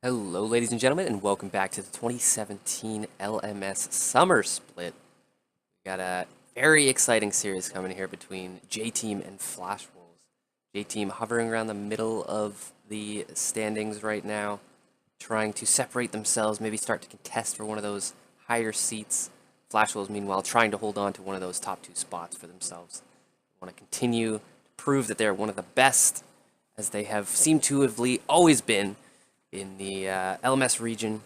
Hello, ladies and gentlemen, and welcome back to the 2017 LMS Summer Split. We got a very exciting series coming here between J-Team and Flash Wolves. J-Team hovering around the middle of the standings right now, trying to separate themselves, maybe start to contest for one of those higher seats. Flash Wolves, meanwhile, trying to hold on to one of those top two spots for themselves. They want to continue to prove that they're one of the best, as they have seemed to have always been in the LMS region,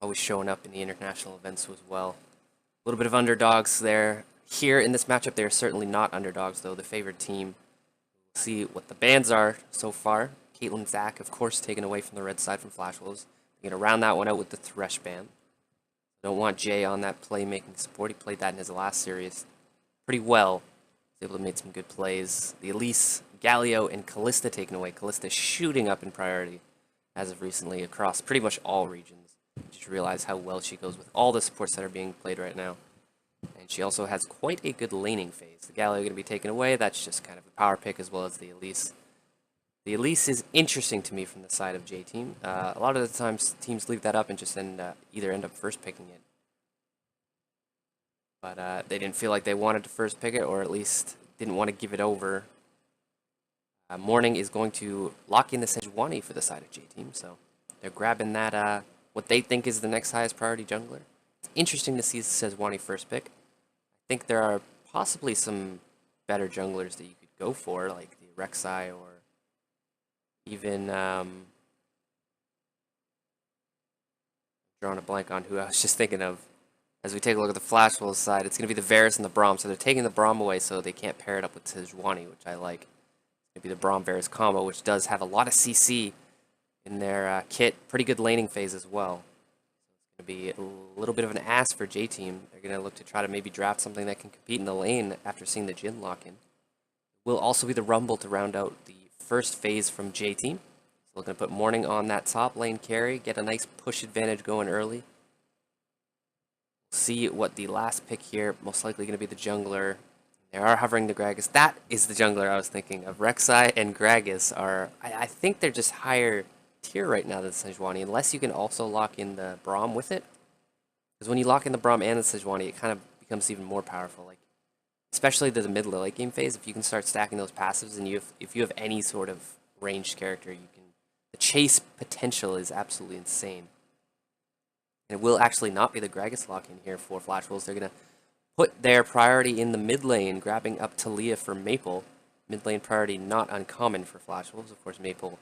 always showing up in the international events as well. A little bit of underdogs there. Here in this matchup, they are certainly not underdogs, though. The favored team. We'll see what the bans are so far. Caitlyn Zach, of course, taken away from the red side from Flash Wolves. They're going to round that one out with the Thresh ban. Don't want Jay on that playmaking support. He played that in his last series pretty well. He was able to make some good plays. The Elise, Galio, and Callista taken away. Callista shooting up in priority as of recently across pretty much all regions. Just realize how well she goes with all the supports that are being played right now. And she also has quite a good laning phase. The Galio going to be taken away. That's just kind of a power pick, as well as the Elise. The Elise is interesting to me from the side of J-Team. A lot of the times teams leave that up and just either end up first picking it. But they didn't feel like they wanted to first pick it, or at least didn't want to give it over. Morning is going to lock in the Sejuani for the side of J-Team, so they're grabbing that, what they think is the next highest priority jungler. It's interesting to see Sejuani first pick. I think there are possibly some better junglers that you could go for, like the Rek'Sai or even, drawing a blank on who I was just thinking of. As we take a look at the Flash Wolves side, it's going to be the Varus and the Braum, so they're taking the Braum away so they can't pair it up with Sejuani, which I like. It's going to be the Braum-Varus combo, which does have a lot of CC in their kit. Pretty good laning phase as well. It's going to be a little bit of an ask for J-Team. They're going to look to try to maybe draft something that can compete in the lane after seeing the Jhin lock in. Will also be the Rumble to round out the first phase from J-Team. So looking to put Morning on that top lane carry, get a nice push advantage going early. See what the last pick here, most likely going to be the jungler. They are hovering the Gragas. That is the jungler I was thinking of. Rek'Sai and Gragas are, I think they're just higher tier right now than Sejuani, unless you can also lock in the Braum with it. Because when you lock in the Braum and the Sejuani, it kind of becomes even more powerful. Like, especially the mid to late game phase, if you can start stacking those passives, and if you have any sort of ranged character, you can. The chase potential is absolutely insane. And it will actually not be the Gragas lock in here for Flash Wolves. They're going to put their priority in the mid lane, grabbing up Talia for Maple. Mid lane priority not uncommon for Flash Wolves. Of course, Maple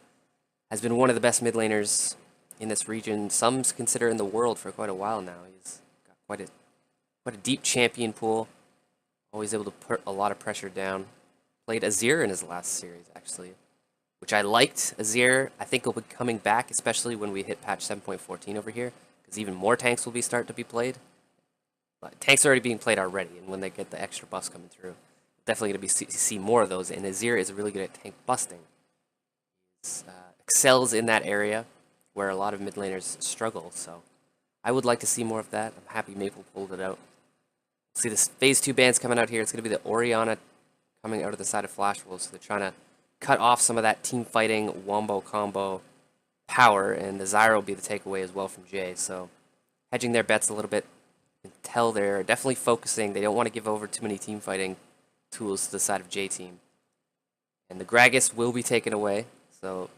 has been one of the best mid laners in this region. Some consider in the world for quite a while now. He's got quite a deep champion pool. Always able to put a lot of pressure down. Played Azir in his last series, actually, which I liked. Azir, I think, will be coming back, especially when we hit patch 7.14 over here. Even more tanks will be starting to be played. But tanks are already being played already, and when they get the extra buffs coming through, definitely going to be see more of those. And Azir is really good at tank busting. He excels in that area where a lot of mid laners struggle. So I would like to see more of that. I'm happy Maple pulled it out. See this phase 2 bans coming out here. It's going to be the Orianna coming out of the side of Flash Wolves. So they're trying to cut off some of that team fighting wombo combo power, and the Zyra will be the takeaway as well from Jay. So hedging their bets a little bit until they're definitely focusing. They don't want to give over too many team fighting tools to the side of J-Team. And the Gragas will be taken away. So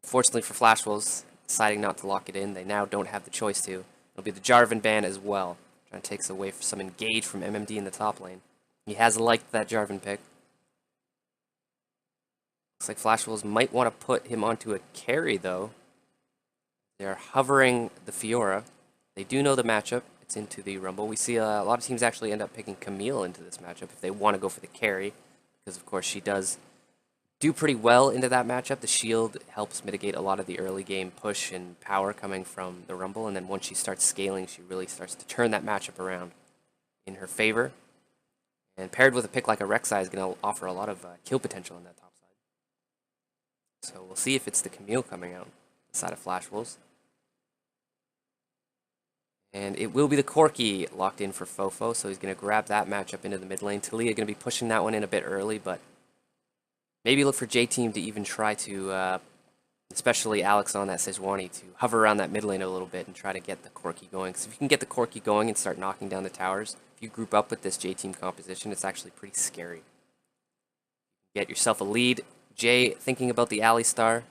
unfortunately for Flash Wolves, deciding not to lock it in, they now don't have the choice to. It'll be the Jarvan ban as well. Trying to take away some engage from MMD in the top lane. He has liked that Jarvan pick. Looks like Flash Wolves might want to put him onto a carry, though. They're hovering the Fiora. They do know the matchup. It's into the Rumble. We see a lot of teams actually end up picking Camille into this matchup if they want to go for the carry, because, of course, she does do pretty well into that matchup. The shield helps mitigate a lot of the early game push and power coming from the Rumble, and then once she starts scaling, she really starts to turn that matchup around in her favor. And paired with a pick like a Rek'Sai is going to offer a lot of kill potential in that top. So we'll see if it's the Camille coming out the side of Flash Wolves. And it will be the Corki locked in for Fofo, so he's going to grab that matchup into the mid lane. Talia going to be pushing that one in a bit early, but maybe look for J-Team to even try to especially Alex on that Sejuani, to hover around that mid lane a little bit and try to get the Corki going. Because if you can get the Corki going and start knocking down the towers, if you group up with this J team composition, it's actually pretty scary. Get yourself a lead. Jay thinking about the Alistar.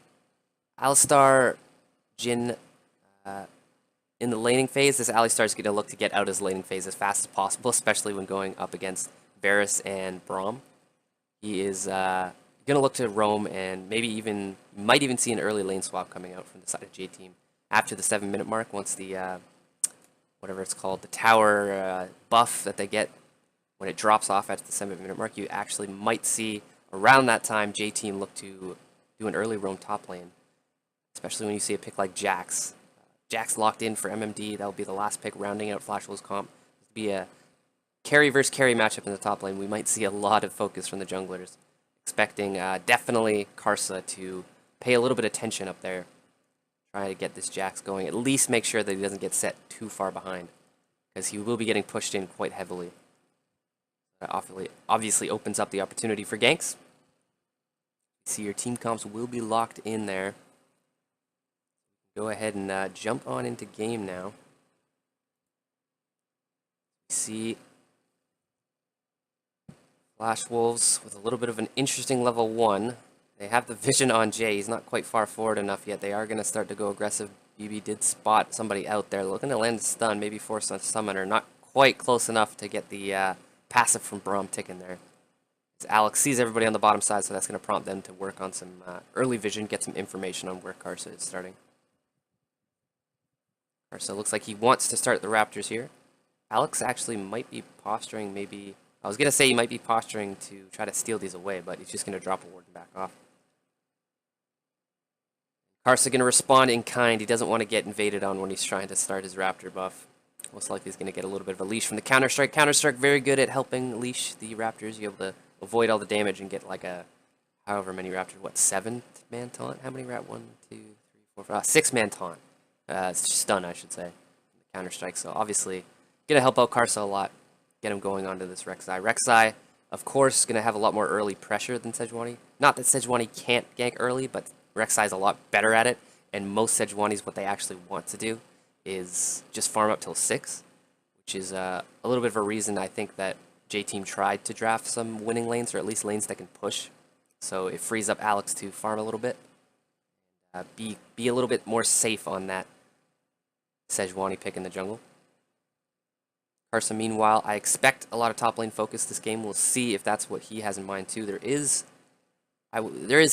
Alistar, Jin, in the laning phase, this Alistar is going to look to get out his laning phase as fast as possible, especially when going up against Varus and Braum. He is going to look to roam and might even see an early lane swap coming out from the side of J Team after the 7-minute mark. Once the whatever it's called, the tower buff that they get when it drops off at the 7-minute mark, you actually might see around that time J Team look to do an early roam top lane, especially when you see a pick like Jax. Jax locked in for MMD. That'll be the last pick rounding out Flash Wolves comp. It'll be a carry versus carry matchup in the top lane. We might see a lot of focus from the junglers. Expecting definitely Karsa to pay a little bit of attention up there. Trying to get this Jax going. At least make sure that he doesn't get set too far behind, because he will be getting pushed in quite heavily. That obviously opens up the opportunity for ganks. See, your team comps will be locked in there. Go ahead and jump on into game now. See Flash Wolves with a little bit of an interesting level 1. They have the vision on Jay. He's not quite far forward enough yet. They are going to start to go aggressive. BB did spot somebody out there. Looking to land a stun, maybe force on Summoner. Not quite close enough to get the passive from Braum ticking there. As Alex sees everybody on the bottom side, so that's going to prompt them to work on some early vision, get some information on where Karsa is starting. Karsa looks like he wants to start the Raptors here. Alex actually might be posturing, maybe... I was going to say he might be posturing to try to steal these away, but he's just going to drop a ward and back off. Karsa going to respond in kind. He doesn't want to get invaded on when he's trying to start his Raptor buff. Most likely he's going to get a little bit of a leash from the Counter-Strike. Counter-Strike very good at helping leash the Raptors. You're able to avoid all the damage and get like a, however many Raptors, what, 7-man taunt? How many Rat? 1, 2, 3, 4, 5, 6-man taunt. Stun, I should say. Counter-Strike, so obviously going to help out Karsa a lot. Get him going onto this Rek'Sai. Rek'Sai, of course, going to have a lot more early pressure than Sejuani. Not that Sejuani can't gank early, but Rek'Sai is a lot better at it, and most Sejuanis, what they actually want to do is just farm up till 6, which is a little bit of a reason I think that J-Team tried to draft some winning lanes, or at least lanes that can push. So it frees up Alex to farm a little bit. Be a little bit more safe on that Sejuani pick in the jungle. Karsa, meanwhile, I expect a lot of top lane focus this game. We'll see if that's what he has in mind too. There is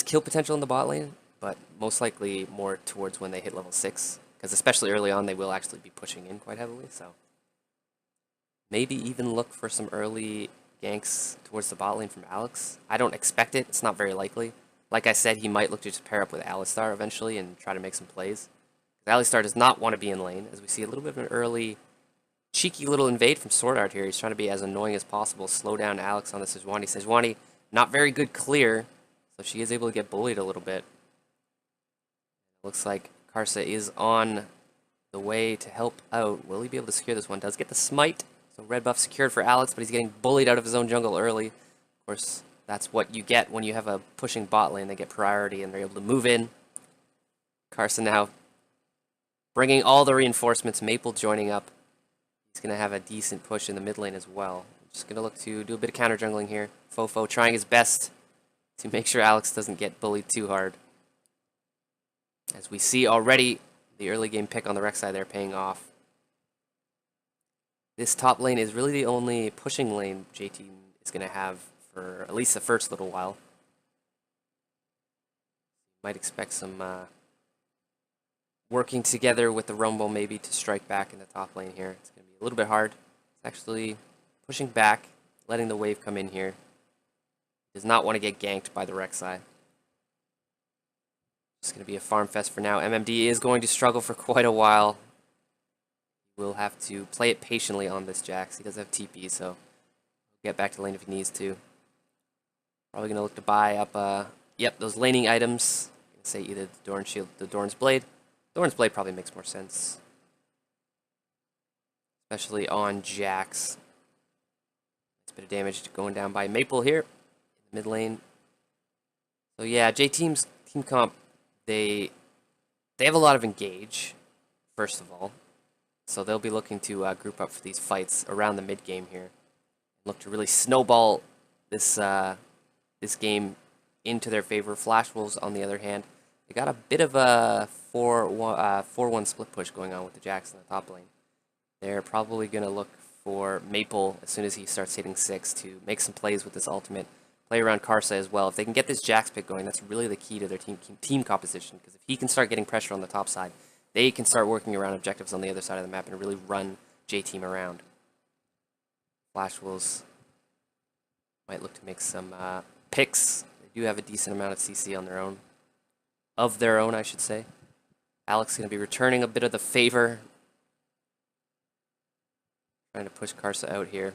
kill potential in the bot lane, but most likely more towards when they hit level 6, because especially early on they will actually be pushing in quite heavily. So maybe even look for some early ganks towards the bot lane from Alex. I don't expect it. It's not very likely. Like I said, he might look to just pair up with Alistar eventually and try to make some plays. Alistar does not want to be in lane, as we see a little bit of an early cheeky little invade from Sword Art here. He's trying to be as annoying as possible. Slow down Alex on the Sejuani. Sejuani, not very good clear, so she is able to get bullied a little bit. Looks like Karsa is on the way to help out. Will he be able to secure this one? Does get the smite. So red buff secured for Alex, but he's getting bullied out of his own jungle early. Of course, that's what you get when you have a pushing bot lane. They get priority and they're able to move in. Karsa now bringing all the reinforcements. Maple joining up. He's going to have a decent push in the mid lane as well. Just going to look to do a bit of counter jungling here. Fofo trying his best to make sure Alex doesn't get bullied too hard. As we see already, the early game pick on the Rek'Sai there paying off. This top lane is really the only pushing lane J-Team is going to have for at least the first little while. Might expect some working together with the Rumble maybe to strike back in the top lane here. It's going to be a little bit hard. It's actually pushing back, letting the wave come in here. Does not want to get ganked by the Rek'Sai. It's going to be a farm fest for now. MMD is going to struggle for quite a while. We'll have to play it patiently on this Jax. He does have TP, so he'll get back to lane if he needs to. Probably going to look to buy up, yep, those laning items. Say either the Doran Shield, the Doran's Blade. Doran's Blade probably makes more sense, especially on Jax. It's a bit of damage going down by Maple here in the mid lane. So yeah, J-Team's team comp they they have a lot of engage, first of all, so they'll be looking to group up for these fights around the mid game here, look to really snowball this this game into their favor. Flash Wolves, on the other hand, they got a bit of a 4-1 split push going on with the Jacks in the top lane. They're probably going to look for Maple as soon as he starts hitting 6 to make some plays with this ultimate. Play around Karsa as well. If they can get this Jax pick going, that's really the key to their team composition, because if he can start getting pressure on the top side, they can start working around objectives on the other side of the map and really run J-Team around. Flash Wolves might look to make some picks. They do have a decent amount of CC on their own. Of their own, I should say. Alex is going to be returning a bit of the favor. Trying to push Karsa out here.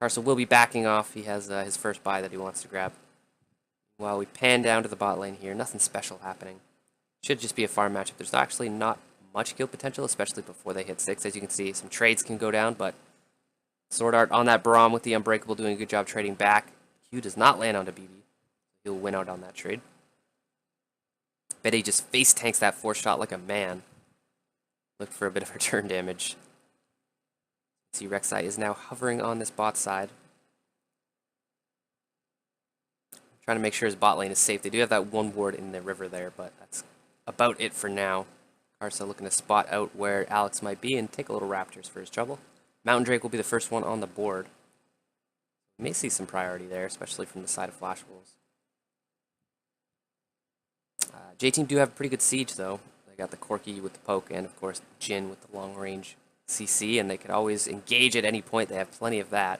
Karsa will be backing off. He has his first buy that he wants to grab. While we pan down to the bot lane here, nothing special happening. Should just be a farm matchup. There's actually not much kill potential, especially before they hit 6. As you can see, some trades can go down, but Sword Art on that Braum with the Unbreakable doing a good job trading back. Q does not land onto BB. He'll win out on that trade. Betty just face tanks that 4-shot like a man. Look for a bit of return damage. See, Rek'Sai is now hovering on this bot side. Trying to make sure his bot lane is safe. They do have that one ward in the river there, but that's about it for now. Karsa looking to spot out where Alex might be and take a little Raptors for his trouble. Mountain Drake will be the first one on the board. You may see some priority there, especially from the side of Flash Wolves. J-Team do have a pretty good siege, though. They got the Corki with the poke and, of course, Jhin with the long-range CC, and they could always engage at any point. They have plenty of that.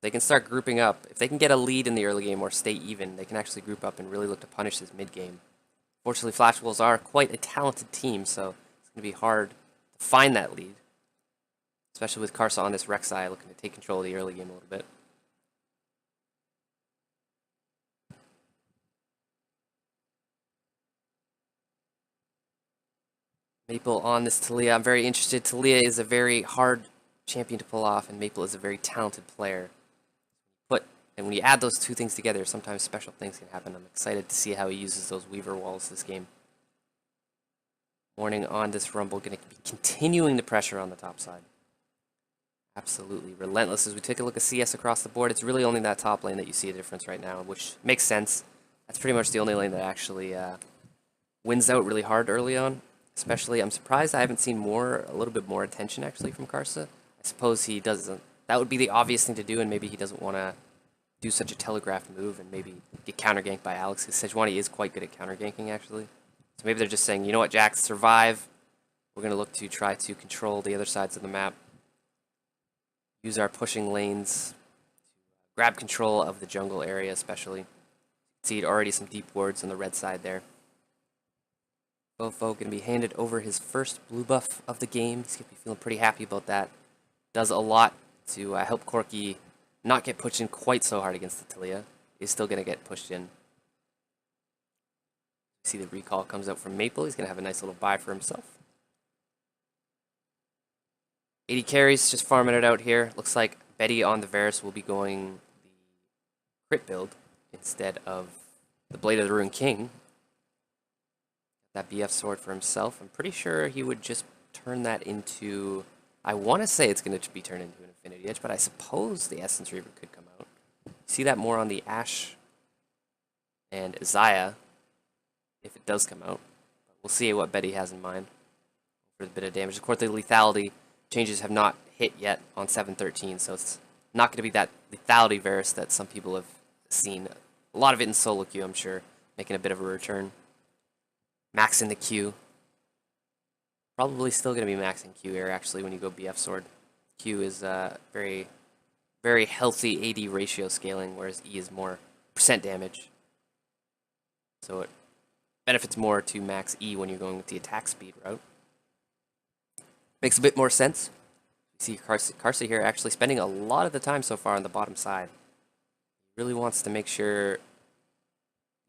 They can start grouping up. If they can get a lead in the early game or stay even, they can actually group up and really look to punish this mid-game. Fortunately, Flash Wolves are quite a talented team, so it's going to be hard to find that lead. Especially with Karsa on this Rek'Sai looking to take control of the early game a little bit. Maple on this Taliyah. I'm very interested. Taliyah is a very hard champion to pull off, and Maple is a very talented player. And when you add those two things together, sometimes special things can happen. I'm excited to see how he uses those Weaver walls this game. Morning on this Rumble, going to be continuing the pressure on the top side. Absolutely relentless. As we take a look at CS across the board, it's really only that top lane that you see a difference right now, which makes sense. That's pretty much the only lane that actually wins out really hard early on. Especially, I'm surprised I haven't seen a little bit more attention actually from Karsa. I suppose he doesn't. That would be the obvious thing to do, and maybe he doesn't want to do such a telegraphed move and maybe get counter ganked by Alex, because Sejuani is quite good at counter ganking actually. So maybe they're just saying, you know what, Jax, survive. We're going to look to try to control the other sides of the map. Use our pushing lanes to grab control of the jungle area especially. See already some deep wards on the red side there. Fofo going to be handed over his first blue buff of the game. He's going to be feeling pretty happy about that. Does a lot to help Corki not get pushed in quite so hard against the Taliyah. He's still going to get pushed in. See the recall comes out from Maple. He's going to have a nice little buy for himself. 80 carries, just farming it out here. Looks like Betty on the Varus will be going the crit build instead of the Blade of the Ruined King. That BF sword for himself. I'm pretty sure he would just turn that into... I want to say it's going to be turned into an Infinity Edge, but I suppose the Essence Reaver could come out. See that more on the Ashe and Isaiah, if it does come out. We'll see what Betty has in mind for a bit of damage. Of course, the lethality changes have not hit yet on 713, so it's not going to be that lethality Varus that some people have seen. A lot of it in solo queue, I'm sure, making a bit of a return. Max in the queue. Probably still going to be maxing Q here, actually, when you go BF Sword. Q is very, very healthy AD ratio scaling, whereas E is more percent damage. So it benefits more to max E when you're going with the attack speed route. Makes a bit more sense. You see Karsa here actually spending a lot of the time so far on the bottom side. He really wants to make sure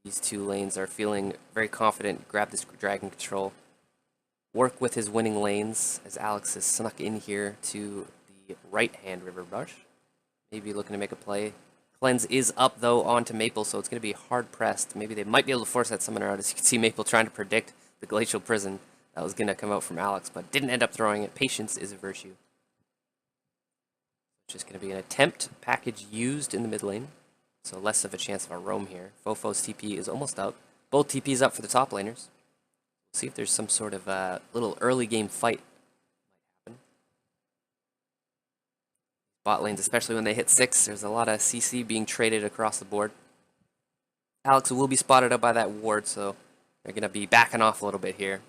these two lanes are feeling very confident, grab this dragon control. Work with his winning lanes as Alex is snuck in here to the right-hand river brush. Maybe looking to make a play. Cleanse is up, though, onto Maple, so it's going to be hard-pressed. Maybe they might be able to force that Summoner out. As you can see, Maple trying to predict the Glacial Prison that was going to come out from Alex, but didn't end up throwing it. Patience is a virtue. Just going to be an attempt package used in the mid lane, so less of a chance of a roam here. Fofo's TP is almost up. Both TPs up for the top laners. See if there's some sort of little early game fight might happen. Bot lanes, especially when they hit 6, there's a lot of CC being traded across the board. Alex will be spotted up by that ward, so they're going to be backing off a little bit here.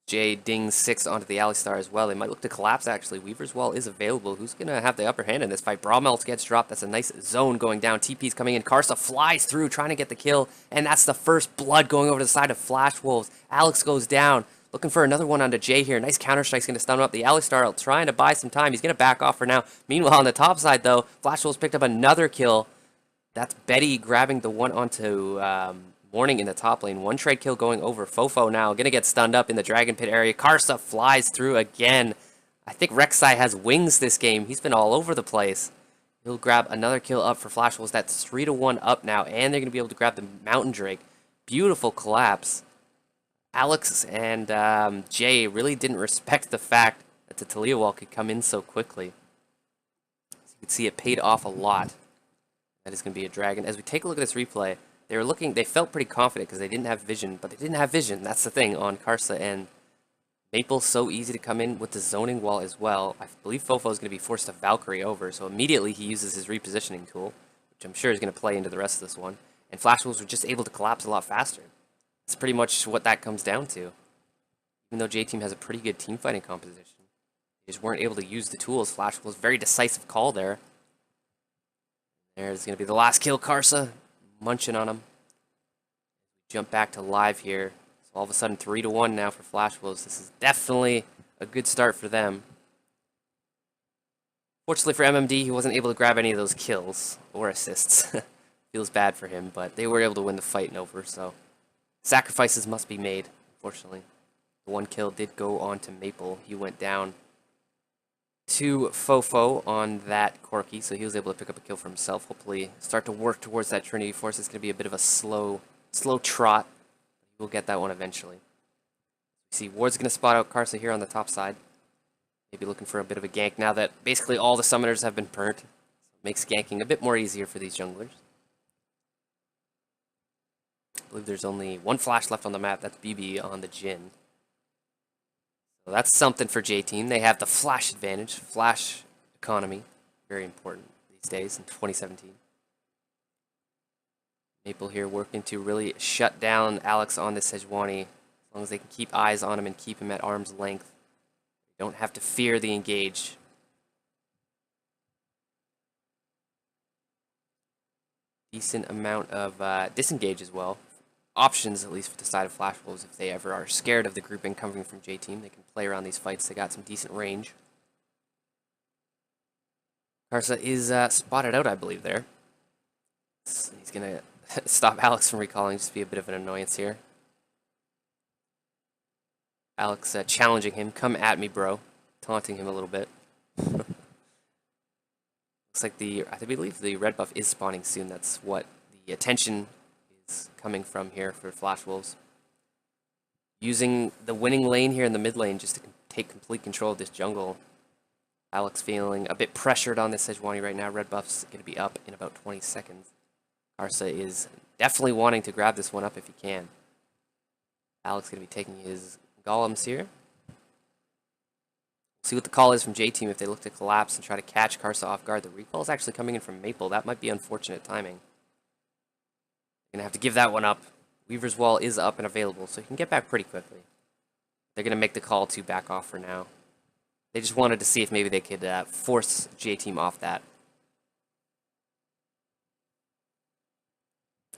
Jay dings 6 onto the Alistar as well. They might look to collapse, actually. Weaver's Wall is available. Who's going to have the upper hand in this fight? Bromelt gets dropped. That's a nice zone going down. TP's coming in. Karsa flies through, trying to get the kill. And that's the first blood going over to the side of Flash Wolves. Alex goes down. Looking for another one onto Jay here. Nice counter-strike's going to stun him up. The Alistar trying to buy some time. He's going to back off for now. Meanwhile, on the top side, though, Flash Wolves picked up another kill. That's Betty grabbing the one onto Morning in the top lane. One trade kill going over. Fofo now going to get stunned up in the Dragon Pit area. Karsa flies through again. I think Rek'Sai has wings this game. He's been all over the place. He'll grab another kill up for Flash Wolves. That's 3-1 up now, and they're going to be able to grab the Mountain Drake. Beautiful collapse. Alex and Jay really didn't respect the fact that the Talia wall could come in so quickly. As you can see, it paid off a lot. That is going to be a dragon. As we take a look at this replay, they felt pretty confident because they didn't have vision, but they didn't have vision. That's the thing on Karsa, and Maple's so easy to come in with the zoning wall as well. I believe Fofo is going to be forced to Valkyrie over, so immediately he uses his repositioning tool, which I'm sure is going to play into the rest of this one. And Flash Wolves were just able to collapse a lot faster. That's pretty much what that comes down to. Even though J-Team has a pretty good team fighting composition, they just weren't able to use the tools. Flash Wolves, very decisive call there. There's going to be the last kill, Karsa. Munching on him. Jump back to live here. So all of a sudden 3-1 now for Flash Wolves. This is definitely a good start for them. Fortunately for MMD, he wasn't able to grab any of those kills or assists. Feels bad for him, but they were able to win the fight and over, so sacrifices must be made, unfortunately. The one kill did go on to Maple. He went down to Fofo on that Corki, so he was able to pick up a kill for himself. Hopefully start to work towards that Trinity Force. It's going to be a bit of a slow trot. We'll get that one eventually. You see, Ward's going to spot out Karsa here on the top side. Maybe looking for a bit of a gank now that basically all the summoners have been burnt. Makes ganking a bit more easier for these junglers. I believe there's only one flash left on the map. That's BB on the Jhin. So that's something for J-Team. They have the flash advantage, flash economy. Very important these days in 2017. Maple here working to really shut down Alex on this Sejuani. As long as they can keep eyes on him and keep him at arm's length. They don't have to fear the engage. Decent amount of disengage as well. Options, at least for the side of Flash Wolves, if they ever are scared of the grouping coming from J-Team. They can play around these fights. They got some decent range. Karsa is spotted out, I believe, there. He's going to stop Alex from recalling, just be a bit of an annoyance here. Alex challenging him, come at me, bro. Taunting him a little bit. Looks like I believe the red buff is spawning soon. That's what the attention is coming from here for Flash Wolves. Using the winning lane here in the mid lane just to take complete control of this jungle. Alex feeling a bit pressured on this Sejuani right now. Red buff's going to be up in about 20 seconds. Karsa is definitely wanting to grab this one up if he can. Alex going to be taking his golems here. See what the call is from J-Team if they look to collapse and try to catch Karsa off guard. The recall is actually coming in from Maple. That might be unfortunate timing. Going to have to give that one up. Weaver's Wall is up and available, so he can get back pretty quickly. They're going to make the call to back off for now. They just wanted to see if maybe they could force J-Team off that.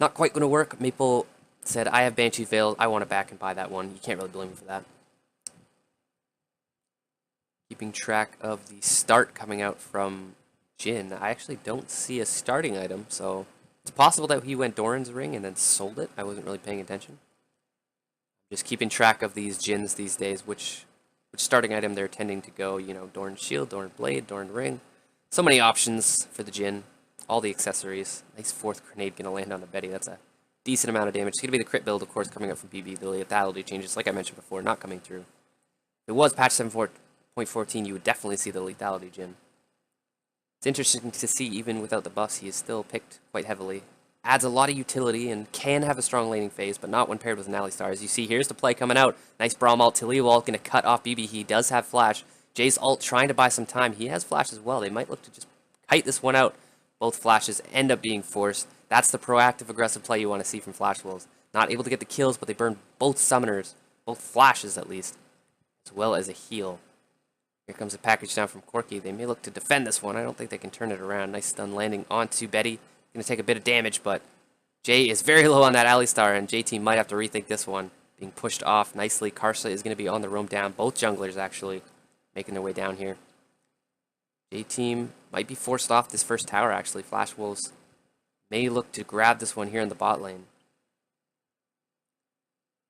Not quite going to work. Maple said, I have Banshee Veil. I want to back and buy that one. You can't really blame him for that. Keeping track of the start coming out from Jhin. I actually don't see a starting item, so it's possible that he went Doran's Ring and then sold it. I wasn't really paying attention. Just keeping track of these Jhins these days, which starting item they're tending to go, you know, Doran's Shield, Doran's Blade, Doran's Ring. So many options for the Jhin. All the accessories. Nice fourth grenade going to land on the Betty. That's a decent amount of damage. It's going to be the crit build, of course, coming up from BB. The lethality changes, like I mentioned before, not coming through. If it was patch 7.14, you would definitely see the lethality Jhin. It's interesting to see, even without the buffs, he is still picked quite heavily. Adds a lot of utility and can have a strong laning phase, but not when paired with an Alistar. As you see, here's the play coming out. Nice Braum ult. Taliyah wall going to cut off BB. He does have flash. Jay's ult trying to buy some time. He has flash as well. They might look to just kite this one out. Both flashes end up being forced. That's the proactive, aggressive play you want to see from Flash Wolves. Not able to get the kills, but they burn both summoners, both flashes at least, as well as a heal. Here comes a package down from Corki. They may look to defend this one. I don't think they can turn it around. Nice stun landing onto Betty. Going to take a bit of damage, but Jay is very low on that Alistar, and J-Team might have to rethink this one. Being pushed off nicely. Karsa is going to be on the roam down. Both junglers, actually, making their way down here. J-Team might be forced off this first tower, actually. Flash Wolves may look to grab this one here in the bot lane.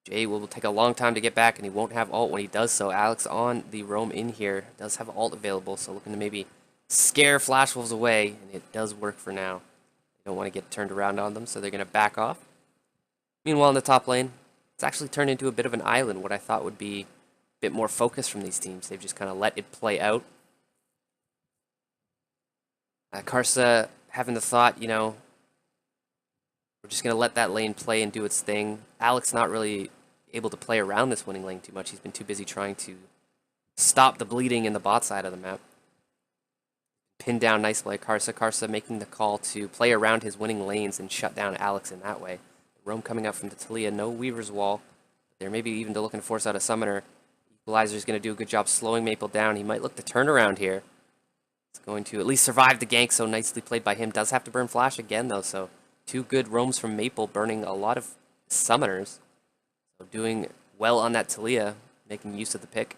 Jay will take a long time to get back, and he won't have ult when he does so. Alex on the roam in here does have ult available, so looking to maybe scare Flash Wolves away, and it does work for now. They don't want to get turned around on them, so they're going to back off. Meanwhile, in the top lane, it's actually turned into a bit of an island, what I thought would be a bit more focus from these teams. They've just kind of let it play out. Karsa having the thought, you know, we're just going to let that lane play and do its thing. Alex not really able to play around this winning lane too much. He's been too busy trying to stop the bleeding in the bot side of the map. Pinned down nicely by Karsa. Karsa making the call to play around his winning lanes and shut down Alex in that way. Roam coming up from the Taliyah. No Weaver's Wall. They're maybe even looking to force out a summoner. Equalizer's going to do a good job slowing Maple down. He might look to turn around here. It's going to at least survive the gank, so nicely played by him. Does have to burn flash again, though, so two good roams from Maple, burning a lot of summoners. So doing well on that Taliyah, making use of the pick.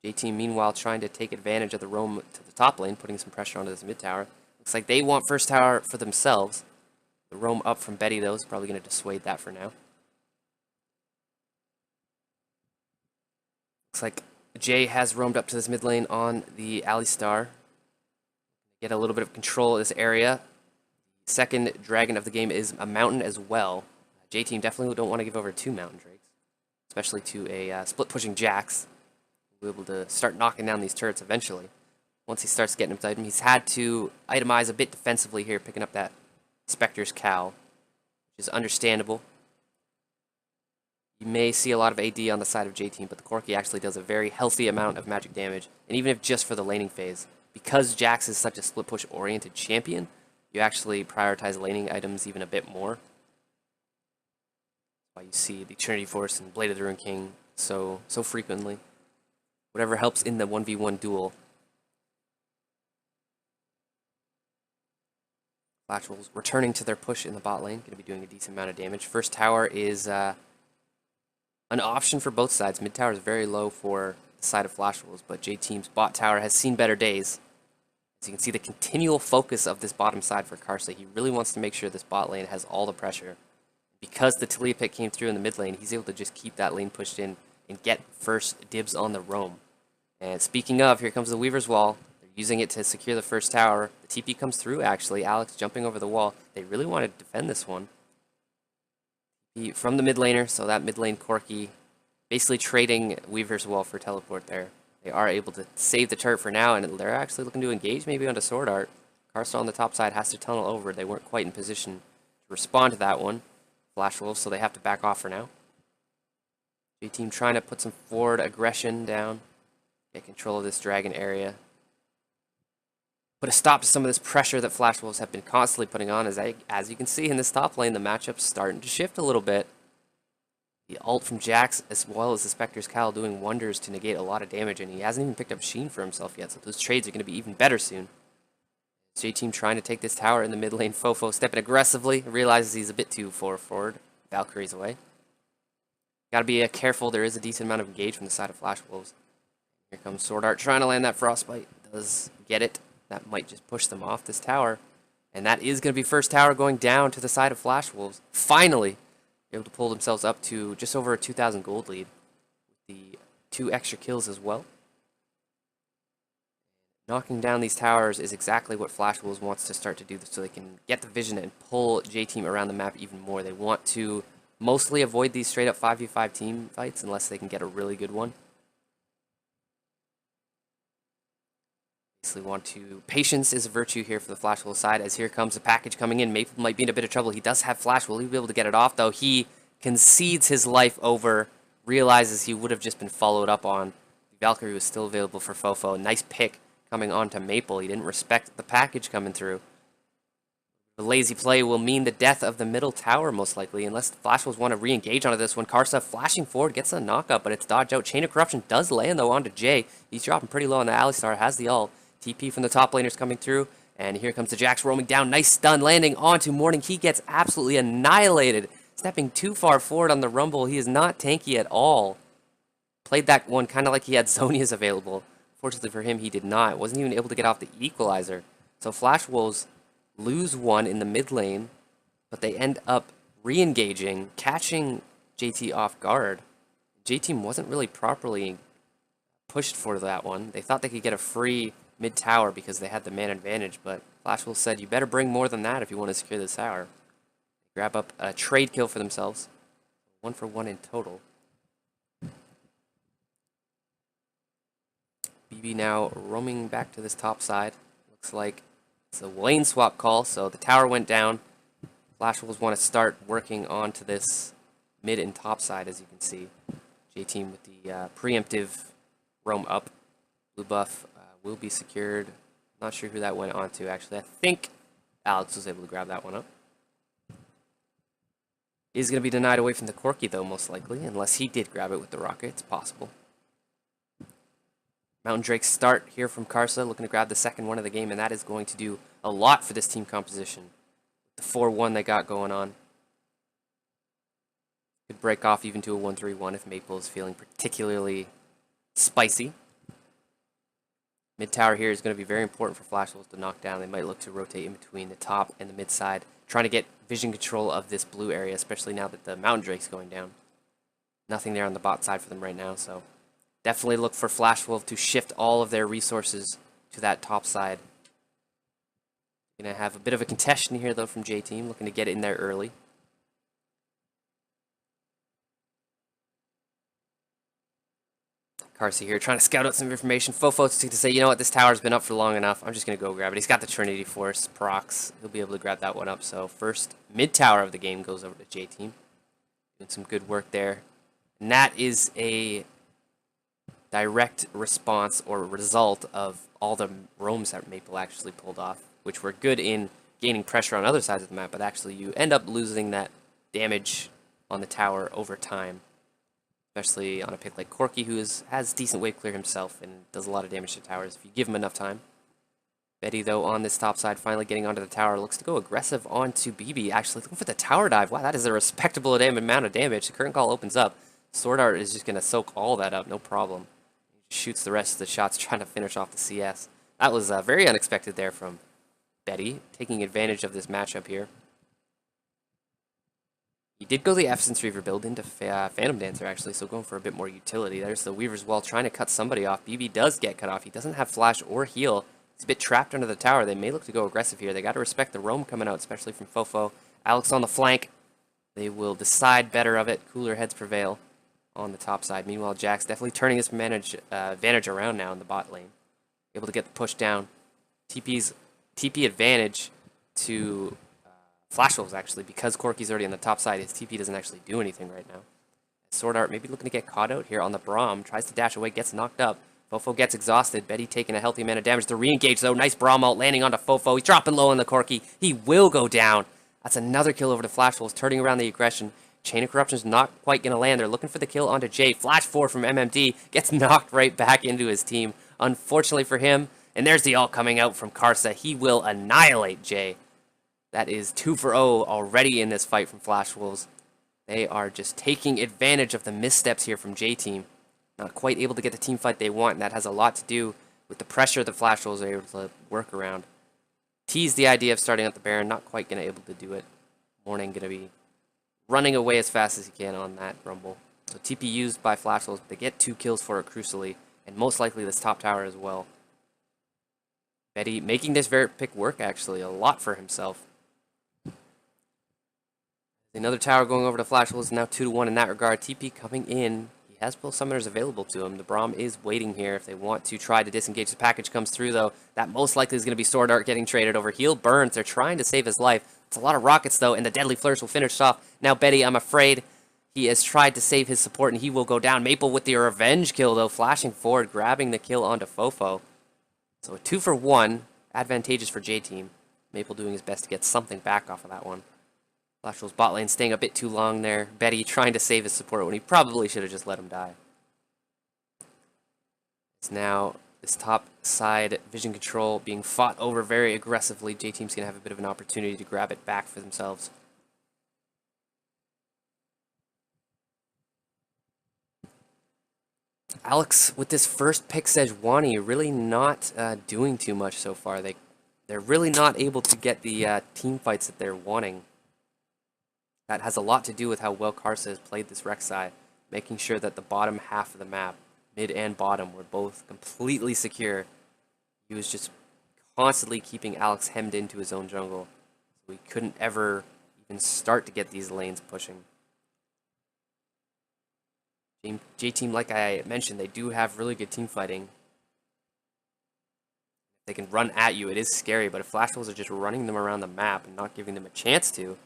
J-Team, meanwhile, trying to take advantage of the roam to the top lane, putting some pressure onto this mid tower. Looks like they want first tower for themselves. The roam up from Betty, though, is probably going to dissuade that for now. Looks like Jay has roamed up to this mid lane on the Alistar. Get a little bit of control of this area. Second dragon of the game is a mountain as well. J-Team definitely don't want to give over 2 mountain drakes, especially to a split-pushing Jax. We'll be able to start knocking down these turrets eventually. Once he starts getting inside him, he's had to itemize a bit defensively here, picking up that Spectre's Cow, which is understandable. You may see a lot of AD on the side of J-Team, but the Corki actually does a very healthy amount of magic damage, and even if just for the laning phase. Because Jax is such a split-push oriented champion, you actually prioritize laning items even a bit more. That's why you see the Trinity Force and Blade of the Rune King so frequently. Whatever helps in the 1v1 duel. Flash Wolves returning to their push in the bot lane, going to be doing a decent amount of damage. First tower is an option for both sides. Mid tower is very low for the side of Flash Wolves, but J-Team's bot tower has seen better days. As you can see, the continual focus of this bottom side for Karsa. He really wants to make sure this bot lane has all the pressure. Because the Taliyah pick came through in the mid lane, he's able to just keep that lane pushed in and get first dibs on the roam. And speaking of, here comes the Weaver's Wall. They're using it to secure the first tower. The TP comes through, actually. Alex jumping over the wall. They really want to defend this one. From the mid laner, so that mid lane Corki basically trading Weaver's Wall for teleport there. They are able to save the turret for now, and they're actually looking to engage maybe onto Sword Art. Karsa on the top side has to tunnel over. They weren't quite in position to respond to that one. Flash Wolves, so they have to back off for now. J-Team trying to put some forward aggression down. Get control of this dragon area. Put a stop to some of this pressure that Flash Wolves have been constantly putting on. As you can see in this top lane, the matchup's starting to shift a little bit. The ult from Jax, as well as the Spectre's Cowl, doing wonders to negate a lot of damage, and he hasn't even picked up Sheen for himself yet, so those trades are going to be even better soon. J-Team trying to take this tower in the mid lane. Fofo stepping aggressively, realizes he's a bit too forward. Valkyrie's away. Gotta be careful, there is a decent amount of engage from the side of Flash Wolves. Here comes Sword Art trying to land that Frostbite. Does get it. That might just push them off this tower. And that is going to be first tower going down to the side of Flash Wolves. Finally, able to pull themselves up to just over a 2,000 gold lead. With the 2 extra kills as well. Knocking down these towers is exactly what Flash Wolves wants to start to do so they can get the vision and pull J-Team around the map even more. They want to mostly avoid these straight up 5v5 team fights unless they can get a really good one. Basically want to... Patience is a virtue here for the Flash Wolves side as here comes a package coming in. Maple might be in a bit of trouble. He does have Flash. Will he be able to get it off though? He concedes his life over, realizes he would have just been followed up on. Valkyrie was still available for Fofo. Nice pick coming onto Maple. He didn't respect the package coming through. The lazy play will mean the death of the middle tower, most likely, unless Flash Wolves want to re-engage onto this one. Karsa flashing forward, gets a knockup, but it's dodged out. Chain of Corruption does land, though, onto Jay. He's dropping pretty low on the Alistar, has the ult. TP from the top laners coming through, and here comes the Jax roaming down. Nice stun landing onto Morning. He gets absolutely annihilated. Stepping too far forward on the Rumble. He is not tanky at all. Played that one kind of like he had Zonias available. Fortunately for him, he did not. Wasn't even able to get off the equalizer. So Flash Wolves lose one in the mid lane, but they end up re-engaging, catching JT off guard. J-Team wasn't really properly pushed for that one. They thought they could get a free mid tower because they had the man advantage, but Flash Wolves said, you better bring more than that if you want to secure this tower. Grab up a trade kill for themselves. 1 for 1 in total. BB now roaming back to this top side. Looks like it's a lane swap call, so the tower went down. Flash Wolves want to start working onto this mid and top side, as you can see. J-Team with the preemptive roam up. Blue buff will be secured. Not sure who that went on to, actually. I think Alex was able to grab that one up. Is going to be denied away from the Corki, though, most likely, unless he did grab it with the rocket. It's possible. Mountain Drake's start here from Karsa, looking to grab the second one of the game, and that is going to do a lot for this team composition. The 4-1 they got going on. Could break off even to a 1-3-1 if Maple is feeling particularly spicy. Mid tower here is going to be very important for Flash Wolves to knock down. They might look to rotate in between the top and the mid side, trying to get vision control of this blue area, especially now that the Mountain Drake's going down. Nothing there on the bot side for them right now, so definitely look for Flash Wolf to shift all of their resources to that top side. Gonna have a bit of a contestation here though from J-Team, looking to get in there early. Carsey here trying to scout out some information. Fofo to say, you know what, this tower's been up for long enough. I'm just gonna go grab it. He's got the Trinity Force, procs. He'll be able to grab that one up. So first mid tower of the game goes over to J-Team. Doing some good work there. And that is a direct response or result of all the roams that Maple actually pulled off, which were good in gaining pressure on other sides of the map, but actually you end up losing that damage on the tower over time, especially on a pick like Corki, who has decent wave clear himself and does a lot of damage to towers if you give him enough time. Betty, though, on this top side, finally getting onto the tower, looks to go aggressive onto BB, actually looking for the tower dive. Wow, that is a respectable amount of damage. The current call opens up. Sword Art is just going to soak all that up, no problem. Shoots the rest of the shots, trying to finish off the CS. That was very unexpected there from Betty, taking advantage of this matchup here. He did go the Essence Reaver build into Phantom Dancer, actually, so going for a bit more utility. There's the Weaver's Wall trying to cut somebody off. BB does get cut off. He doesn't have flash or heal. He's a bit trapped under the tower. They may look to go aggressive here. They got to respect the roam coming out, especially from Fofo. Alex on the flank. They will decide better of it. Cooler heads prevail on the top side. Meanwhile, Jax definitely turning his advantage around now in the bot lane. Able to get the push down. TP advantage to Flash Wolves, actually, because Corki's already on the top side. His TP doesn't actually do anything right now. Sword Art maybe looking to get caught out here on the Braum. Tries to dash away, gets knocked up. Fofo gets exhausted. Betty taking a healthy amount of damage. The re-engage, though. Nice Braum ult landing onto Fofo. He's dropping low on the Corki. He will go down. That's another kill over to Flash Wolves, turning around the aggression. Chain of Corruption's not quite going to land. They're looking for the kill onto Jay. Flash 4 from MMD. Gets knocked right back into his team, unfortunately for him. And there's the ult coming out from Karsa. He will annihilate Jay. That is 2 for 0 already in this fight from Flash Wolves. They are just taking advantage of the missteps here from J-Team. Not quite able to get the team fight they want, and that has a lot to do with the pressure the Flash Wolves are able to work around. Teased the idea of starting out the Baron, not quite going to able to do it. Morning going to be running away as fast as he can on that Rumble. So TP used by Flash Wolves, but they get 2 kills for it crucially, and most likely this top tower as well. Betty making this very pick work, actually, a lot for himself. Another tower going over to Flash Wolves, now 2-1 in that regard. TP coming in. He has both summoners available to him. The Braum is waiting here if they want to try to disengage. The package comes through, though. That most likely is going to be Sword Art getting traded over. Heal burns. They're trying to save his life. It's a lot of rockets, though, and the Deadly Flourish will finish off. Now, Betty, I'm afraid he has tried to save his support, and he will go down. Maple with the revenge kill, though, flashing forward, grabbing the kill onto Fofo. So a 2-for-1, advantageous for J-Team. Maple doing his best to get something back off of that one. Flash Wolves bot lane staying a bit too long there. Betty trying to save his support when he probably should have just let him die. It's now this top side vision control being fought over very aggressively. J-Team's going to have a bit of an opportunity to grab it back for themselves. Alex, with this first pick, Sejuani, really not doing too much so far. They're really not able to get the team fights that they're wanting. That has a lot to do with how well Karsa has played this Rek'Sai, making sure that the bottom half of the map, mid and bottom, were both completely secure. He was just constantly keeping Alex hemmed into his own jungle, so he couldn't ever even start to get these lanes pushing. J-Team, like I mentioned, they do have really good team fighting. They can run at you. It is scary, but if Flash Wolves are just running them around the map and not giving them a chance to,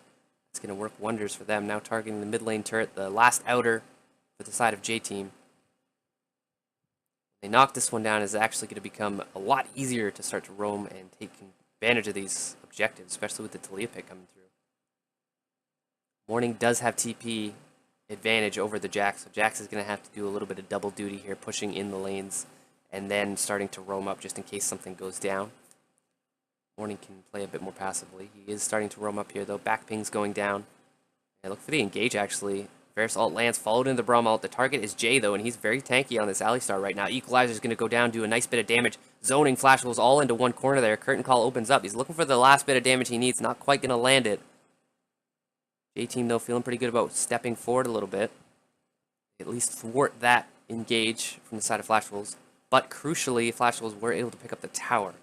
it's going to work wonders for them. Now targeting the mid lane turret, the last outer for the side of J-Team. They knock this one down, is actually going to become a lot easier to start to roam and take advantage of these objectives, especially with the Talia pick coming through. Morning does have TP advantage over the Jax, so Jax is going to have to do a little bit of double duty here, pushing in the lanes and then starting to roam up just in case something goes down. Morning can play a bit more passively. He is starting to roam up here, though. Back ping's going down. And look for the engage, actually. Varus ult lands, followed into the Braum ult. The target is Jay, though, and he's very tanky on this Alistar right now. Equalizer's going to go down, do a nice bit of damage. Zoning Flash Wolves all into one corner there. Curtain Call opens up. He's looking for the last bit of damage he needs. Not quite going to land it. J-Team, though, feeling pretty good about stepping forward a little bit. At least thwart that engage from the side of Flash Wolves. But crucially, Flash Wolves were able to pick up the tower.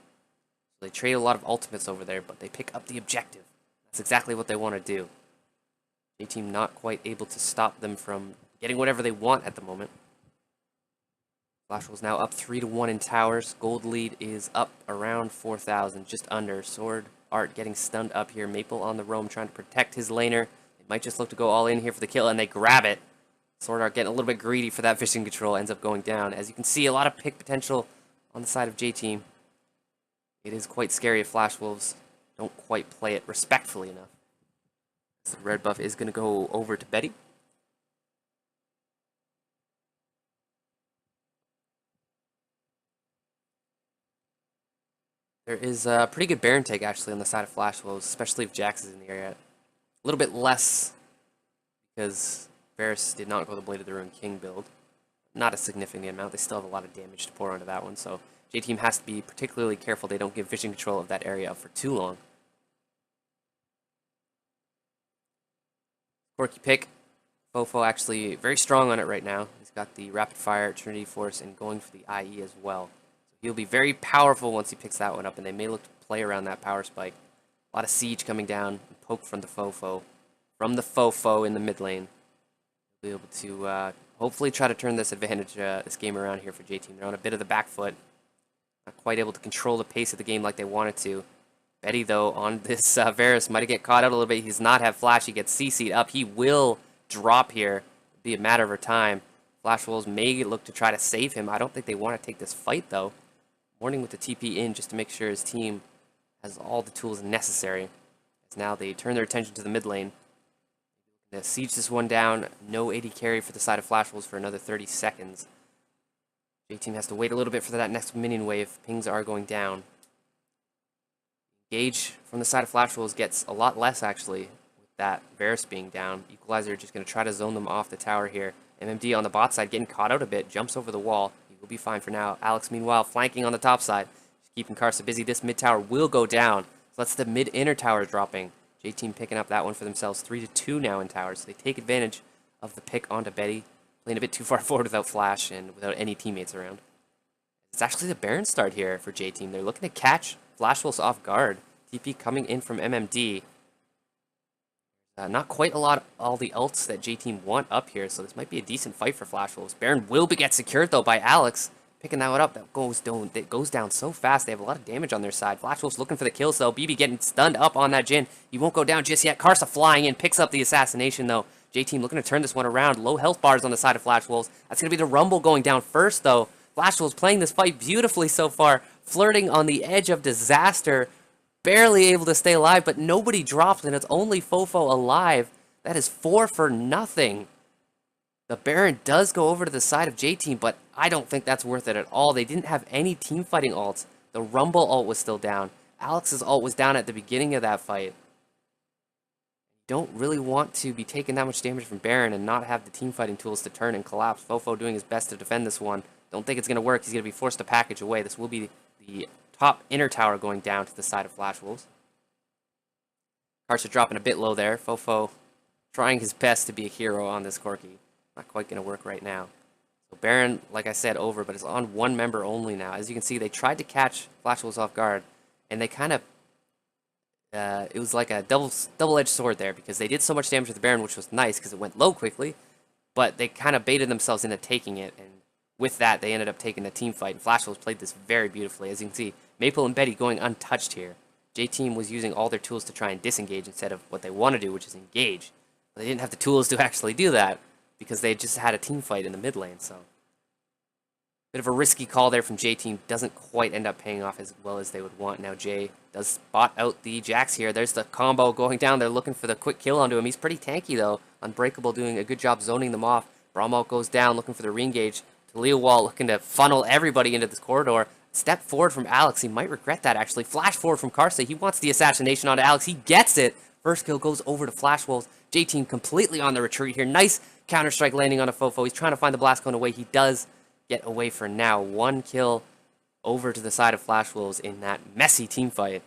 They trade a lot of ultimates over there, but they pick up the objective. That's exactly what they want to do. J-Team not quite able to stop them from getting whatever they want at the moment. Flash Wolves now up 3-1 in towers. Gold lead is up around 4,000, just under. Sword Art getting stunned up here. Maple on the roam trying to protect his laner. They might just look to go all in here for the kill, and they grab it. Sword Art getting a little bit greedy for that vision control, ends up going down. As you can see, a lot of pick potential on the side of J-Team. It is quite scary if Flash Wolves don't quite play it respectfully enough. So the red buff is going to go over to Betty. There is a pretty good Baron take, actually, on the side of Flash Wolves, especially if Jax is in the area. A little bit less, because Varus did not go the Blade of the Ruined King build. Not a significant amount. They still have a lot of damage to pour onto that one, so J-Team has to be particularly careful they don't give vision control of that area up for too long. Quirky pick. Fofo actually very strong on it right now. He's got the Rapid Fire, Trinity Force, and going for the IE as well. So he'll be very powerful once he picks that one up, and they may look to play around that power spike. A lot of siege coming down, and poke from the Fofo. From the Fofo in the mid lane. Be able to hopefully try to turn this advantage, this game around here for J-Team. They're on a bit of the back foot. Not quite able to control the pace of the game like they wanted to. Betty, though, on this Varus might get caught out a little bit. He does not have Flash. He gets CC'd up. He will drop here. It'll be a matter of time. Flash Wolves may look to try to save him. I don't think they want to take this fight, though. Morning with the TP in just to make sure his team has all the tools necessary. As now they turn their attention to the mid lane. They siege this one down. No AD carry for the side of Flash Wolves for another 30 seconds. J-Team has to wait a little bit for that next minion wave. Pings are going down. Engage from the side of Flash Wolves gets a lot less, actually, with that Varus being down. Equalizer just going to try to zone them off the tower here. MMD on the bot side getting caught out a bit. Jumps over the wall. He will be fine for now. Alex, meanwhile, flanking on the top side. Just keeping Karsa busy. This mid tower will go down. So that's the mid-inner tower dropping. J-Team picking up that one for themselves. 3-2 now in towers. So they take advantage of the pick onto Betty. Playing a bit too far forward without Flash and without any teammates around. It's actually the Baron start here for J Team. They're looking to catch Flash Wolves off guard. TP coming in from MMD. Not quite all the ults that J Team want up here, so this might be a decent fight for Flash Wolves. Baron will get secured though by Alex. Picking that one up, that goes down so fast. They have a lot of damage on their side. Flash Wolves looking for the kills though. BB getting stunned up on that Jhin. He won't go down just yet. Karsa flying in, picks up the assassination though. J Team looking to turn this one around. Low health bars on the side of Flash Wolves. That's going to be the Rumble going down first though. Flash Wolves playing this fight beautifully so far. Flirting on the edge of disaster. Barely able to stay alive, but nobody dropped, and it's only Fofo alive. That is 4 for nothing. The Baron does go over to the side of J-Team, but I don't think that's worth it at all. They didn't have any team fighting ults. The Rumble ult was still down. Alex's ult was down at the beginning of that fight. Don't really want to be taking that much damage from Baron and not have the team fighting tools to turn and collapse. Fofo doing his best to defend this one. Don't think it's going to work. He's going to be forced to package away. This will be the top inner tower going down to the side of Flash Wolves. Karsa dropping a bit low there. Fofo trying his best to be a hero on this Corki. Not quite going to work right now. So Baron, like I said, over, but it's on one member only now. As you can see, they tried to catch Flash Wolves off guard, and they kind of, it was like a double-edged sword there, because they did so much damage to the Baron, which was nice, because it went low quickly, but they kind of baited themselves into taking it, and with that, they ended up taking the team fight, and Flash Wolves played this very beautifully. As you can see, Maple and Betty going untouched here. J-Team was using all their tools to try and disengage instead of what they want to do, which is engage. But they didn't have the tools to actually do that, because they just had a team fight in the mid lane, so. Bit of a risky call there from J-Team. Doesn't quite end up paying off as well as they would want. Now Jay does spot out the Jax here. There's the combo going down. They're looking for the quick kill onto him. He's pretty tanky, though. Unbreakable doing a good job zoning them off. Brahmo goes down, looking for the re-engage. Talia Wall looking to funnel everybody into this corridor. Step forward from Alex. He might regret that, actually. Flash forward from Karsa. He wants the assassination onto Alex. He gets it. First kill goes over to Flash Wolves. J-Team completely on the retreat here. Nice counter-strike landing on a Fofo. He's trying to find the blast cone away. He does get away for now. One kill over to the side of Flash Wolves in that messy team fight.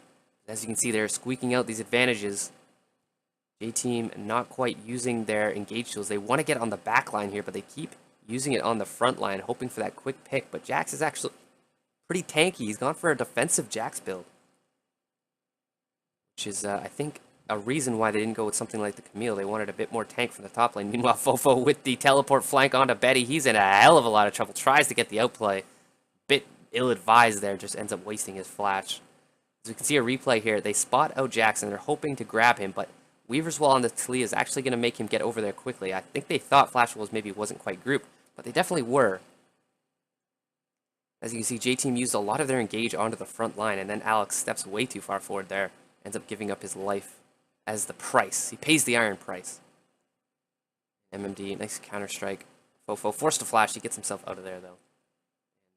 As you can see, they're squeaking out these advantages. J-Team not quite using their engage tools. They want to get on the back line here, but they keep using it on the front line, hoping for that quick pick. But Jax is actually pretty tanky. He's gone for a defensive Jax build, which is, I think, a reason why they didn't go with something like the Camille. They wanted a bit more tank from the top lane. Meanwhile, Fofo with the teleport flank onto Betty. He's in a hell of a lot of trouble. Tries to get the outplay. Bit ill-advised there. Just ends up wasting his flash. As we can see a replay here, they spot out Jackson. They're hoping to grab him, but Weaver's Wall on the Talia is actually going to make him get over there quickly. I think they thought Flash Wolves maybe wasn't quite grouped, but they definitely were. As you can see, J-Team used a lot of their engage onto the front line, and then Alex steps way too far forward there. Ends up giving up his life as the price. He pays the iron price. MMD, nice counter-strike. Fofo forced to flash. He gets himself out of there, though.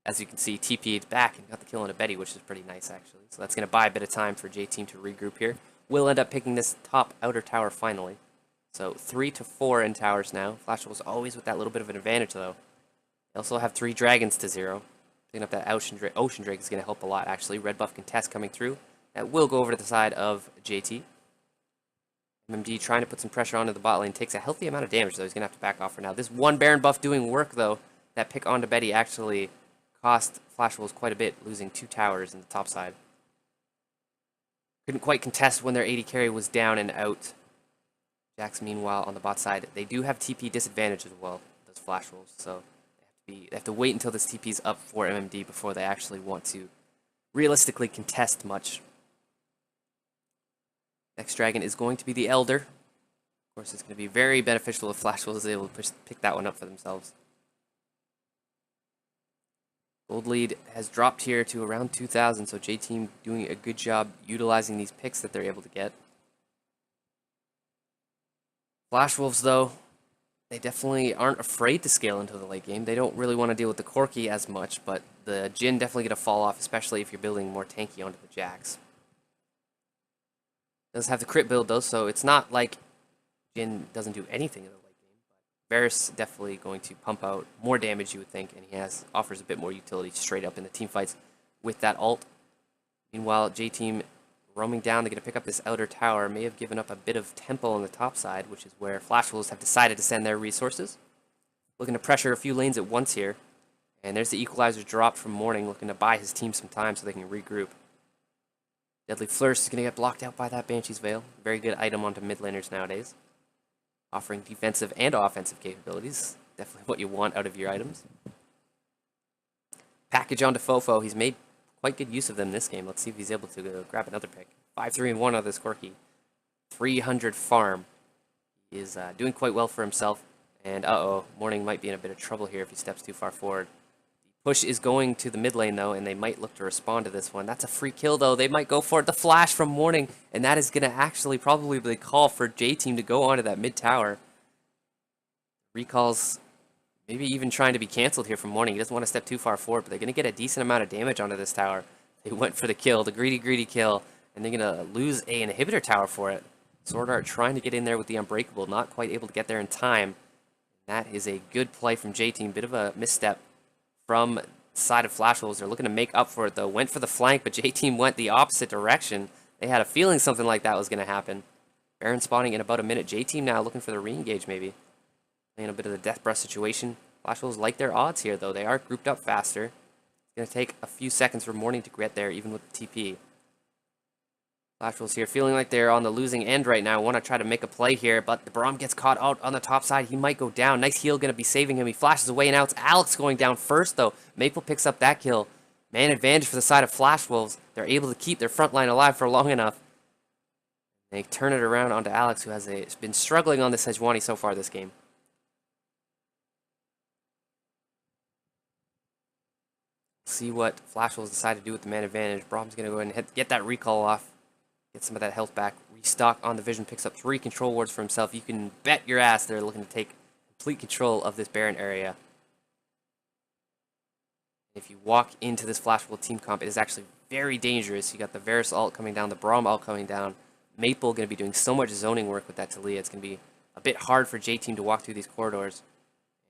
As you can see, TP'd back and got the kill on a Betty, which is pretty nice, actually. So that's going to buy a bit of time for J-Team to regroup here. We'll end up picking this top outer tower finally. So 3 to 4 in towers now. Flash was always with that little bit of an advantage, though. They also have 3 dragons to 0. Picking up that Ocean Drake is going to help a lot, actually. Red buff contest coming through. That will go over to the side of JT. MMD trying to put some pressure onto the bot lane. Takes a healthy amount of damage, though. He's going to have to back off for now. This one Baron buff doing work, though. That pick onto Betty actually cost Flash Wolves quite a bit, losing 2 towers in the top side. Couldn't quite contest when their AD carry was down and out. Jax, meanwhile, on the bot side, they do have TP disadvantage as well, those Flash Wolves. So they have to wait until this TP is up for MMD before they actually want to realistically contest much. Next dragon is going to be the Elder. Of course, it's going to be very beneficial if Flash Wolves is able to pick that one up for themselves. Gold lead has dropped here to around 2,000, so J-Team doing a good job utilizing these picks that they're able to get. Flash Wolves, though, they definitely aren't afraid to scale into the late game. They don't really want to deal with the Corki as much, but the Jhin definitely going to fall off, especially if you're building more tanky onto the Jax. Does have the crit build, though, so it's not like Jhin doesn't do anything in the late game. But Varus definitely going to pump out more damage, you would think, and he offers a bit more utility straight up in the team fights with that ult. Meanwhile, J-Team roaming down, they're going to pick up this outer tower. May have given up a bit of tempo on the top side, which is where Flash Wolves have decided to send their resources. Looking to pressure a few lanes at once here. And there's the equalizer drop from Morning, looking to buy his team some time so they can regroup. Deadly Flourish is going to get blocked out by that Banshee's Veil. Very good item onto mid laners nowadays. Offering defensive and offensive capabilities. Definitely what you want out of your items. Package onto Fofo. He's made quite good use of them this game. Let's see if he's able to grab another pick. 5-3-1 on this Corki. 300 farm. He is doing quite well for himself. And Morning might be in a bit of trouble here if he steps too far forward. The push is going to the mid lane though, and they might look to respond to this one. That's a free kill though. They might go for it. The flash from Morning, and that is going to actually probably be the call for J-Team to go onto that mid tower. Recalls maybe even trying to be canceled here from Morning. He doesn't want to step too far forward, but they're going to get a decent amount of damage onto this tower. They went for the kill, the greedy kill, and they're going to lose an inhibitor tower for it. Sword Art trying to get in there with the Unbreakable, not quite able to get there in time. That is a good play from J-Team. Bit of a misstep from the side of Flash Wolves. They're looking to make up for it, though. Went for the flank, but J-Team went the opposite direction. They had a feeling something like that was going to happen. Baron spawning in about a minute. J-Team now looking for the re-engage, maybe. Playing a bit of the Death Breath situation. Flash Wolves like their odds here, though. They are grouped up faster. It's going to take a few seconds for Morning to get there, even with the TP. Flash Wolves here feeling like they're on the losing end right now. Want to try to make a play here, but the Braum gets caught out on the top side. He might go down. Nice heal going to be saving him. He flashes away, and now it's Alex going down first, though. Maple picks up that kill. Man advantage for the side of Flash Wolves. They're able to keep their front line alive for long enough. They turn it around onto Alex, who has been struggling on the Sejuani so far this game. See what Flash Wolves decide to do with the man advantage. Braum's going to go ahead and get that recall off. Get some of that health back. Restock on the Vision. Picks up 3 control wards for himself. You can bet your ass they're looking to take complete control of this Baron area. If you walk into this Flash Wolf team comp, it is actually very dangerous. You got the Varus ult coming down, the Braum ult coming down. Maple going to be doing so much zoning work with that Talia. It's going to be a bit hard for J-Team to walk through these corridors.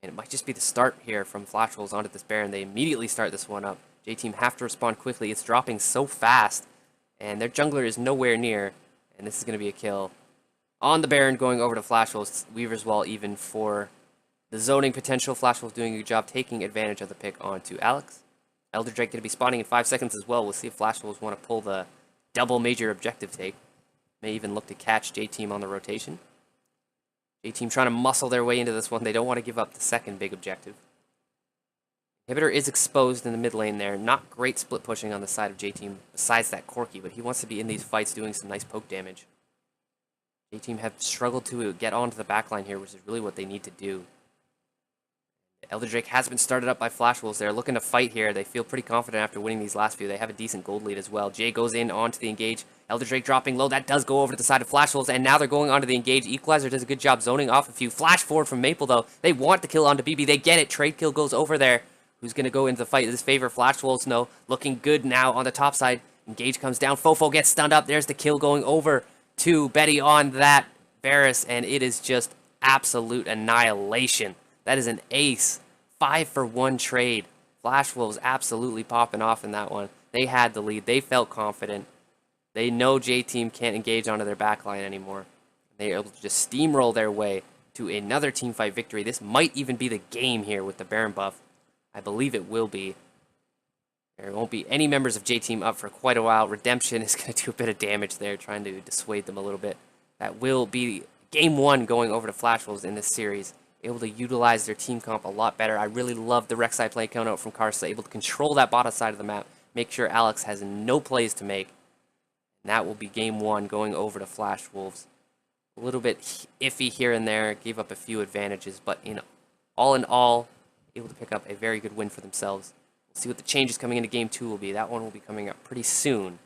And it might just be the start here from Flash Wolves onto this Baron. They immediately start this one up. J-Team have to respond quickly. It's dropping so fast. And their jungler is nowhere near. And this is going to be a kill on the Baron going over to Flash Wolves. Weaver's Wall even for the zoning potential. Flash Wolves doing a good job taking advantage of the pick onto Alex. Elder Drake going to be spawning in 5 seconds as well. We'll see if Flash Wolves want to pull the double major objective take. May even look to catch J-Team on the rotation. J-Team trying to muscle their way into this one. They don't want to give up the second big objective. Inhibitor is exposed in the mid lane there. Not great split pushing on the side of J-Team besides that Corki, but he wants to be in these fights doing some nice poke damage. J-Team have struggled to get onto the backline here, which is really what they need to do. Elder Drake has been started up by Flash Wolves. They're looking to fight here. They feel pretty confident after winning these last few. They have a decent gold lead as well. Jay goes in onto the engage. Elder Drake dropping low. That does go over to the side of Flash Wolves, and now they're going onto the engage. Equalizer does a good job zoning off a few. Flash forward from Maple, though. They want the kill onto BB. They get it. Trade kill goes over there. Who's going to go into the fight? This favor Flash Wolves, no. Looking good now on the top side. Engage comes down. Fofo gets stunned up. There's the kill going over to Betty on that Varus, and it is just absolute annihilation. That is an ace. 5-for-1 trade. Flash Wolves absolutely popping off in that one. They had the lead. They felt confident. They know J-Team can't engage onto their backline anymore. They are able to just steamroll their way to another teamfight victory. This might even be the game here with the Baron buff. I believe it will be. There won't be any members of J-Team up for quite a while. Redemption is going to do a bit of damage there, trying to dissuade them a little bit. That will be game 1 going over to Flash Wolves in this series. Able to utilize their team comp a lot better. I really love the Rek'Sai play count out from Karsa. Able to control that bottom side of the map. Make sure Alex has no plays to make. And that will be game 1 going over to Flash Wolves. A little bit iffy here and there. Gave up a few advantages. But in all, able to pick up a very good win for themselves. We'll see what the changes coming into game 2 will be. That one will be coming up pretty soon.